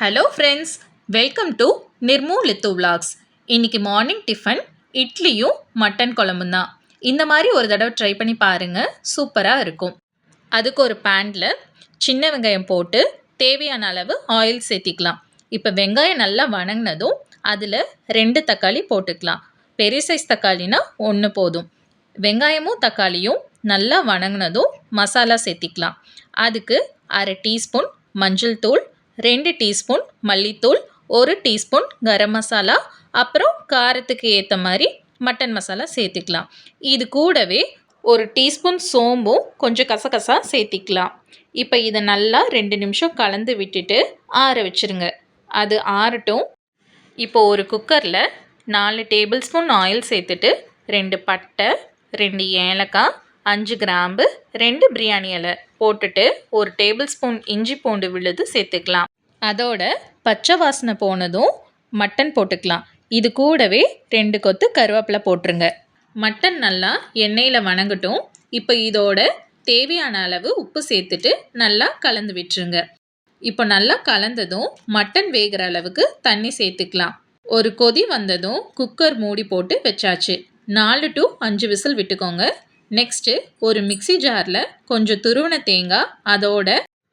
Hello friends, welcome to நிர்மூ லித்து vlogs. இன்றைக்கி மார்னிங் டிஃபன் இட்லியும் மட்டன் குழம்பும் தான். இந்த மாதிரி ஒரு தடவை ட்ரை பண்ணி பாருங்கள், சூப்பராக இருக்கும். அதுக்கு ஒரு பேனில் சின்ன வெங்காயம் போட்டு தேவையான அளவு ஆயில் சேர்த்திக்கலாம். இப்போ வெங்காயம் நல்லா வணங்கினதும் அதில் 2 தக்காளி போட்டுக்கலாம். பெரிய சைஸ் தக்காளினா 1 போதும். வெங்காயமும் தக்காளியும் நல்லா வணங்கினதும் மசாலா சேர்த்திக்கலாம். அதுக்கு 1/2 டீஸ்பூன் மஞ்சள் தூள், 2 டீஸ்பூன் மல்லித்தூள், 1 டீஸ்பூன் கரம் மசாலா, அப்புறம் காரத்துக்கு ஏற்ற மாதிரி மட்டன் மசாலா சேர்த்துக்கலாம். இது கூடவே 1 டீஸ்பூன் சோம்பும் கொஞ்சம் கசகசா சேர்த்திக்கலாம். இப்போ இதை நல்லா 2 நிமிஷம் கலந்து விட்டுட்டு ஆற வச்சுருங்க. அது ஆறட்டும். இப்போ ஒரு குக்கரில் 4 டேபிள் ஸ்பூன் ஆயில் சேர்த்துட்டு 2 பட்டை, 2 ஏலக்காய், 5 கிராம்பு, 2 பிரியாணி இலை போட்டுட்டு 1 டேபிள் ஸ்பூன் இஞ்சி பூண்டு விழுது சேர்த்துக்கலாம். அதோட பச்சை வாசனை போனதும் மட்டன் போட்டுக்கலாம். இது கூடவே 2 கொத்து கருவேப்பிலை போட்டுருங்க. மட்டன் நல்லா எண்ணெயில் வணங்கட்டும். இப்போ இதோட தேவையான அளவு உப்பு சேர்த்துட்டு நல்லா கலந்து விட்டுருங்க. இப்போ நல்லா கலந்ததும் மட்டன் வேகிற அளவுக்கு தண்ணி சேர்த்துக்கலாம். ஒரு கொதி வந்ததும் குக்கர் மூடி போட்டு வச்சாச்சு. 4 to 5 விசில் விட்டுக்கோங்க. நெக்ஸ்ட்டு ஒரு மிக்சி ஜாரில் கொஞ்சம் துருவின தேங்காய், அதோட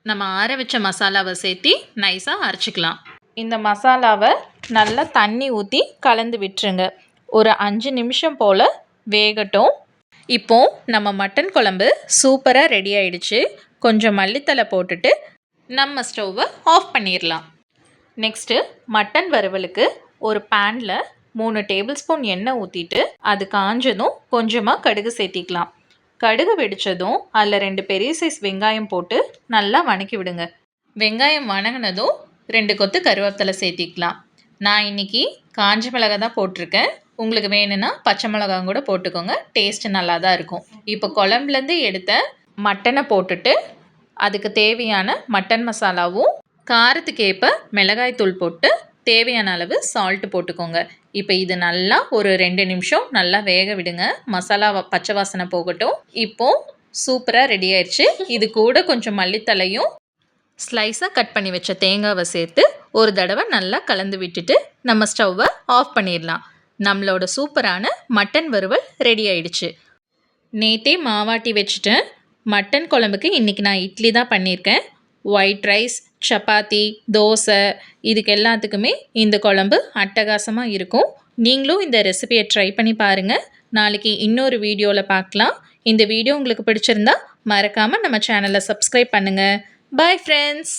நம்ம ஆற வச்ச மசாலாவை சேர்த்தி நைஸாக அரைச்சிக்கலாம். இந்த மசாலாவை நல்லா தண்ணி ஊற்றி கலந்து விட்டுருங்க. ஒரு 5 நிமிஷம் போல் வேகட்டும். இப்போது நம்ம மட்டன் குழம்பு சூப்பராக ரெடி ஆயிடுச்சு. கொஞ்சம் மல்லித்தலை போட்டுட்டு நம்ம ஸ்டவ்வை ஆஃப் பண்ணிடலாம். நெக்ஸ்ட்டு மட்டன் வறுவலுக்கு ஒரு பேனில் 3 டேபிள் ஸ்பூன் எண்ணெய் ஊற்றிட்டு அது காஞ்சதும் கொஞ்சமாக கடுகு சேர்த்திக்கலாம். கடுகு வெடித்ததும் அதில் 2 பெரிய சைஸ் வெங்காயம் போட்டு நல்லா வணக்கி விடுங்க. வெங்காயம் வணங்கினதும் 2 கொத்து கருவேப்பிலை சேர்த்திக்கலாம். நான் இன்றைக்கி காஞ்ச மிளகாய் தான் போட்டிருக்கேன். உங்களுக்கு வேணும்னா பச்சை மிளகாய் கூட போட்டுக்கோங்க, டேஸ்ட்டு நல்லா தான் இருக்கும். இப்போ குழம்புலேருந்து எடுத்த மட்டனை போட்டுட்டு அதுக்கு தேவையான மட்டன் மசாலாவும் காரத்துக்கு ஏற்ப மிளகாய் தூள் போட்டு தேவையான அளவு சால்ட்டு போட்டுக்கோங்க. இப்போ இது நல்லா ஒரு 2 நிமிஷம் நல்லா வேக விடுங்க. மசாலா பச்சை வாசனை போகட்டும். இப்போது சூப்பராக ரெடி ஆயிடுச்சு. இது கூட கொஞ்சம் மல்லித்தலையும் ஸ்லைஸாக கட் பண்ணி வச்ச தேங்காவை சேர்த்து ஒரு தடவை நல்லா கலந்து விட்டுட்டு நம்ம ஸ்டவ்வை ஆஃப் பண்ணிடலாம். நம்மளோட சூப்பரான மட்டன் வறுவல் ரெடி ஆயிடுச்சு. நேற்றே மாவாட்டி வச்சுட்டேன். மட்டன் குழம்புக்கு இன்றைக்கி நான் இட்லி தான் பண்ணியிருக்கேன். ஒயிட் ரைஸ், சப்பாத்தி, தோசை இதுக்கு எல்லாத்துக்குமே இந்த குழம்பு அட்டகாசமாக இருக்கும். நீங்களும் இந்த ரெசிபியை ட்ரை பண்ணி பாருங்கள். நாளைக்கு இன்னொரு வீடியோவில் பார்க்கலாம். இந்த வீடியோ உங்களுக்கு பிடிச்சிருந்தா மறக்காமல் நம்ம சேனலை சப்ஸ்கிரைப் பண்ணுங்கள். Bye friends.